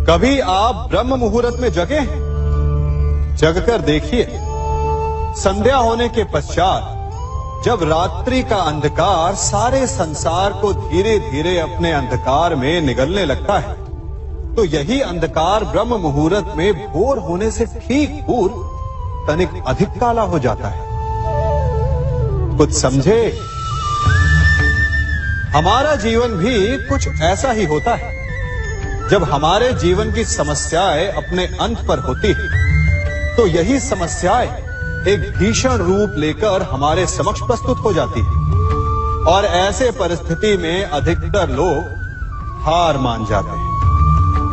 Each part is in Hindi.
कभी आप ब्रह्म मुहूर्त में जगे? जगकर देखिए, संध्या होने के पश्चात जब रात्रि का अंधकार सारे संसार को धीरे धीरे अपने अंधकार में निगलने लगता है, तो यही अंधकार ब्रह्म मुहूर्त में भोर होने से ठीक पूर्व तनिक अधिक काला हो जाता है। कुछ समझे? हमारा जीवन भी कुछ ऐसा ही होता है। जब हमारे जीवन की समस्याएं अपने अंत पर होती है, तो यही समस्याएं एक भीषण रूप लेकर हमारे समक्ष प्रस्तुत हो जाती है और ऐसे परिस्थिति में अधिकतर लोग हार मान जाते हैं,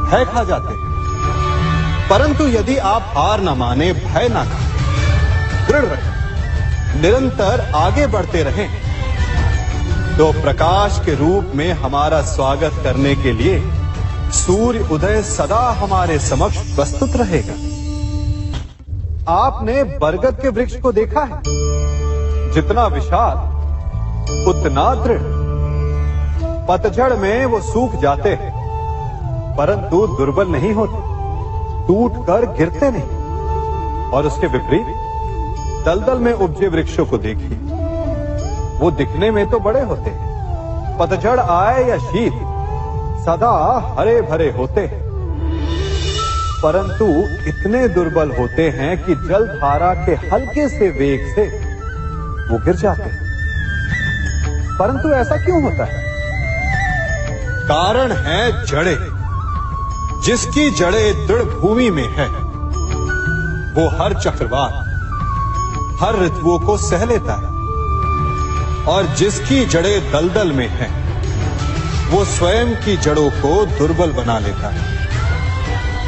भय खा जाते हैं। परंतु यदि आप हार न माने, भय न खाएं, दृढ़ रहें, निरंतर आगे बढ़ते रहें, तो प्रकाश के रूप में हमारा स्वागत करने के लिए सूर्य उदय सदा हमारे समक्ष प्रस्तुत रहेगा। आपने बरगद के वृक्ष को देखा है? जितना विशाल उतना दृढ़। पतझड़ में वो सूख जाते हैं, परंतु दुर्बल नहीं होते, टूटकर गिरते नहीं। और उसके विपरीत दलदल में उपजे वृक्षों को देखिए, वो दिखने में तो बड़े होते हैं, पतझड़ आए या शीत सदा हरे भरे होते हैं, परंतु इतने दुर्बल होते हैं कि जलधारा के हल्के से वेग से वो गिर जाते हैं। परंतु ऐसा क्यों होता है? कारण है जड़ें। जिसकी जड़ें दृढ़ भूमि में है, वो हर चक्रवात, हर ऋतुओं को सह लेता है। और जिसकी जड़ें दलदल में है, वो स्वयं की जड़ों को दुर्बल बना लेता है।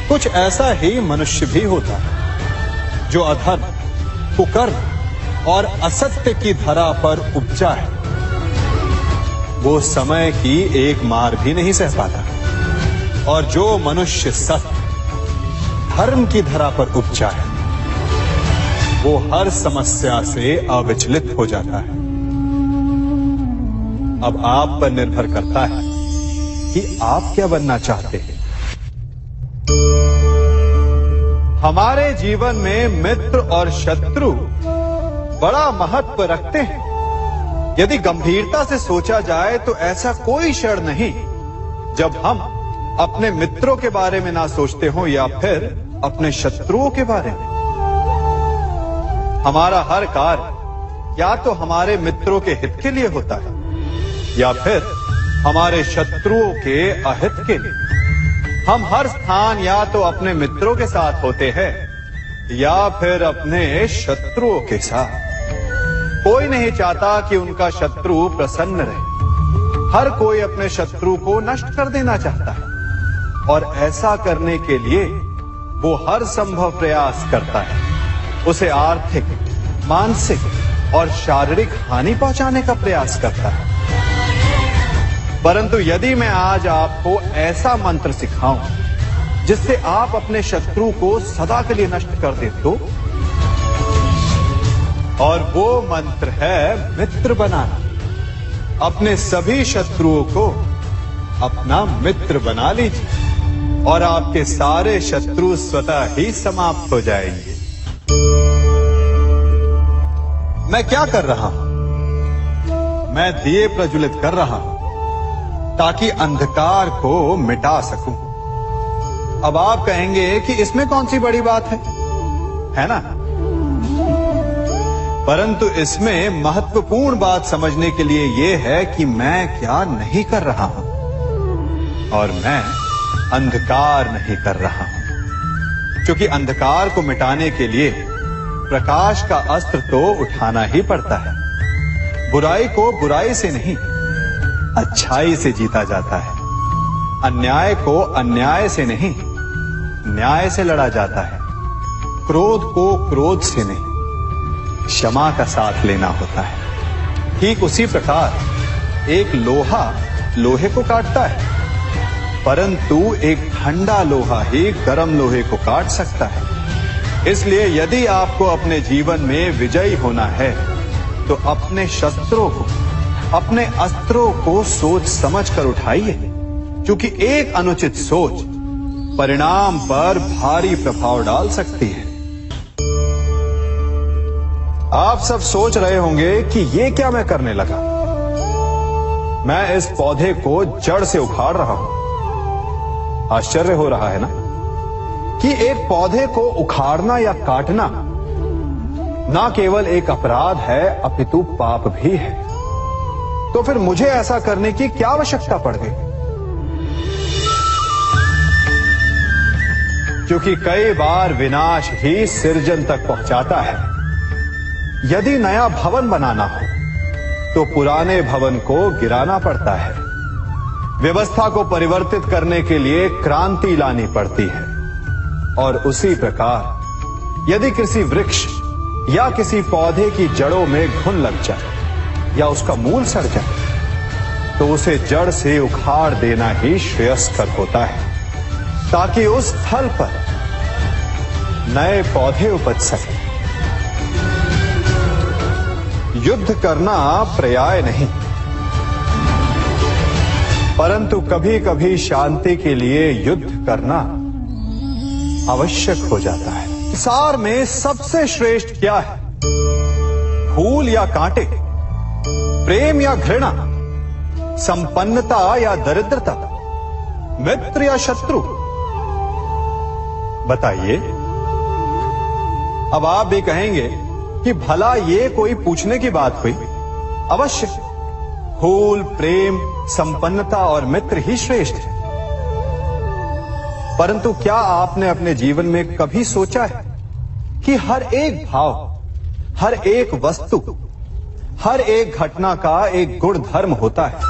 कुछ ऐसा ही मनुष्य भी होता है, जो अधर्म, कुकर्म और असत्य की धरा पर उपजा है। वो समय की एक मार भी नहीं सह पाता। और जो मनुष्य सत्य, धर्म की धरा पर उपजा है, वो हर समस्या से अविचलित हो जाता है। अब आप पर निर्भर करता है कि आप क्या बनना चाहते हैं। हमारे जीवन में मित्र और शत्रु बड़ा महत्व रखते हैं। यदि गंभीरता से सोचा जाए तो ऐसा कोई क्षण नहीं जब हम अपने मित्रों के बारे में ना सोचते हो या फिर अपने शत्रुओं के बारे में। हमारा हर कार्य या तो हमारे मित्रों के हित के लिए होता है या फिर हमारे शत्रुओं के अहित के लिए। हम हर स्थान या तो अपने मित्रों के साथ होते हैं या फिर अपने शत्रुओं के साथ। कोई नहीं चाहता कि उनका शत्रु प्रसन्न रहे। हर कोई अपने शत्रु को नष्ट कर देना चाहता है और ऐसा करने के लिए वो हर संभव प्रयास करता है। उसे आर्थिक, मानसिक और शारीरिक हानि पहुंचाने का प्रयास करता है। परंतु यदि मैं आज आपको ऐसा मंत्र सिखाऊं जिससे आप अपने शत्रु को सदा के लिए नष्ट कर दे तो, और वो मंत्र है मित्र बनाना। अपने सभी शत्रुओं को अपना मित्र बना लीजिए और आपके सारे शत्रु स्वतः ही समाप्त हो जाएंगे। मैं क्या कर रहा हूं? मैं दिए प्रज्वलित कर रहा हूं ताकि अंधकार को मिटा सकूं। अब आप कहेंगे कि इसमें कौन सी बड़ी बात है ना? परंतु इसमें महत्वपूर्ण बात समझने के लिए यह है कि मैं क्या नहीं कर रहा हूं, और मैं अंधकार नहीं कर रहा हूं। क्योंकि अंधकार को मिटाने के लिए प्रकाश का अस्त्र तो उठाना ही पड़ता है। बुराई को बुराई से नहीं, अच्छाई से जीता जाता है। अन्याय को अन्याय से नहीं, न्याय से लड़ा जाता है। क्रोध को क्रोध से नहीं, क्षमा का साथ लेना होता है। ठीक उसी प्रकार एक लोहा लोहे को काटता है, परंतु एक ठंडा लोहा ही गर्म लोहे को काट सकता है। इसलिए यदि आपको अपने जीवन में विजयी होना है तो अपने शस्त्रों को, अपने अस्त्रों को सोच समझ कर उठाइए, क्योंकि एक अनुचित सोच परिणाम पर भारी प्रभाव डाल सकती है। आप सब सोच रहे होंगे कि ये क्या मैं करने लगा। मैं इस पौधे को जड़ से उखाड़ रहा हूं। आश्चर्य हो रहा है ना कि एक पौधे को उखाड़ना या काटना ना केवल एक अपराध है अपितु पाप भी है। तो फिर मुझे ऐसा करने की क्या आवश्यकता पड़ गई? क्योंकि कई बार विनाश ही सृजन तक पहुंचाता है। यदि नया भवन बनाना हो तो पुराने भवन को गिराना पड़ता है। व्यवस्था को परिवर्तित करने के लिए क्रांति लानी पड़ती है। और उसी प्रकार यदि किसी वृक्ष या किसी पौधे की जड़ों में घुन लग जाए या उसका मूल सड़ जाए तो उसे जड़ से उखाड़ देना ही श्रेयस्कर होता है, ताकि उस स्थल पर नए पौधे उपज सके। युद्ध करना पर्याय नहीं, परंतु कभी कभी शांति के लिए युद्ध करना आवश्यक हो जाता है। संसार में सबसे श्रेष्ठ क्या है? फूल या कांटे, प्रेम या घृणा, संपन्नता या दरिद्रता, मित्र या शत्रु? बताइए। अब आप भी कहेंगे कि भला ये कोई पूछने की बात हुई? अवश्य, फूल, प्रेम, संपन्नता और मित्र ही श्रेष्ठ है। परंतु क्या आपने अपने जीवन में कभी सोचा है कि हर एक भाव, हर एक वस्तु, हर एक घटना का एक गुण धर्म होता है?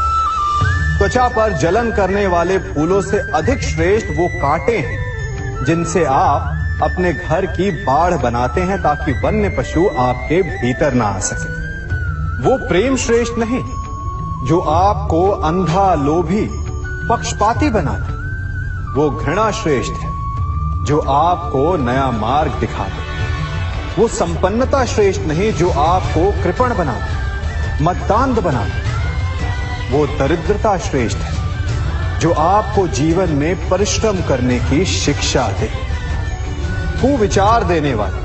त्वचा पर जलन करने वाले फूलों से अधिक श्रेष्ठ वो कांटे हैं जिनसे आप अपने घर की बाढ़ बनाते हैं ताकि वन्य पशु आपके भीतर ना आ सके। वो प्रेम श्रेष्ठ नहीं जो आपको अंधा, लोभी, पक्षपाती बनाता। वो घृणा श्रेष्ठ है जो आपको नया मार्ग दिखाता। वो संपन्नता श्रेष्ठ नहीं जो आपको कृपण बनाता, मद्दांध बनाता। वो दरिद्रता श्रेष्ठ है जो आपको जीवन में परिश्रम करने की शिक्षा दे। कुविचार देने वाले,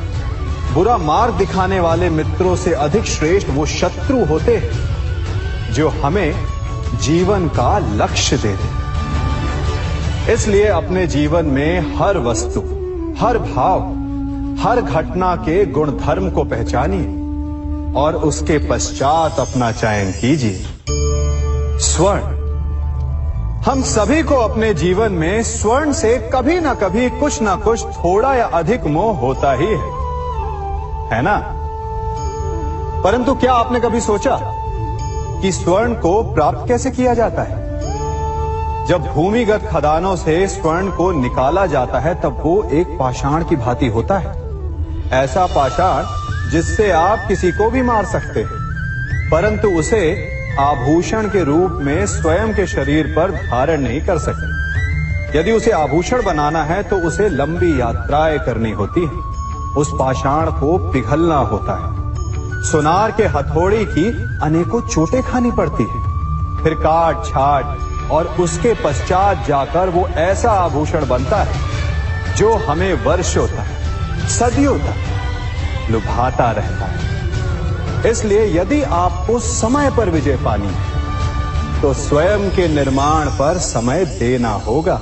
बुरा मार्ग दिखाने वाले मित्रों से अधिक श्रेष्ठ वो शत्रु होते हैं जो हमें जीवन का लक्ष्य दे दे। इसलिए अपने जीवन में हर वस्तु, हर भाव, हर घटना के गुण धर्म को पहचानिए और उसके पश्चात अपना चयन कीजिए। स्वर्ण। हम सभी को अपने जीवन में स्वर्ण से कभी ना कभी कुछ ना कुछ थोड़ा या अधिक मोह होता ही है ना? परंतु क्या आपने कभी सोचा कि स्वर्ण को प्राप्त कैसे किया जाता है? जब भूमिगत खदानों से स्वर्ण को निकाला जाता है तब वो एक पाषाण की भांति होता है। ऐसा पाषाण जिससे आप किसी को भी मार सकते हैं, परंतु उसे आभूषण के रूप में स्वयं के शरीर पर धारण नहीं कर सकते। यदि उसे आभूषण बनाना है तो उसे लंबी यात्राएं करनी होती है। उस पाषाण को पिघलना होता है। सुनार के हथौड़ी की अनेकों चोटें खानी पड़ती है, फिर काट छाट और उसके पश्चात जाकर वो ऐसा आभूषण बनता है जो हमें वर्षों तक, सदियों तक लुभाता रहता है। इसलिए यदि आपको समय पर विजय पानी है तो स्वयं के निर्माण पर समय देना होगा।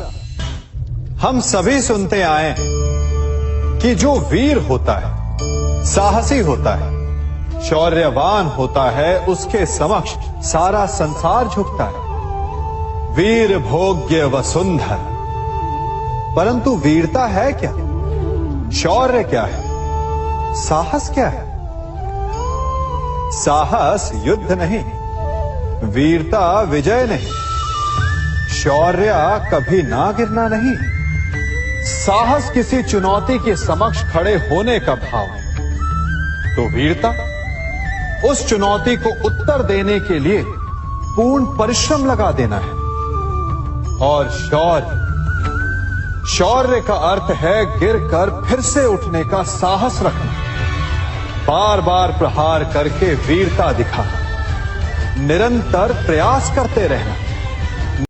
हम सभी सुनते आए कि जो वीर होता है, साहसी होता है, शौर्यवान होता है, उसके समक्ष सारा संसार झुकता है। वीर भोग्य वसुंधर। परंतु वीरता है क्या? शौर्य क्या है? साहस क्या है? साहस युद्ध नहीं, वीरता विजय नहीं, शौर्य कभी ना गिरना नहीं। साहस किसी चुनौती के समक्ष खड़े होने का भाव है, तो वीरता उस चुनौती को उत्तर देने के लिए पूर्ण परिश्रम लगा देना है। और शौर्य का अर्थ है गिरकर फिर से उठने का साहस रखना, बार बार प्रहार करके वीरता दिखाना, निरंतर प्रयास करते रहना।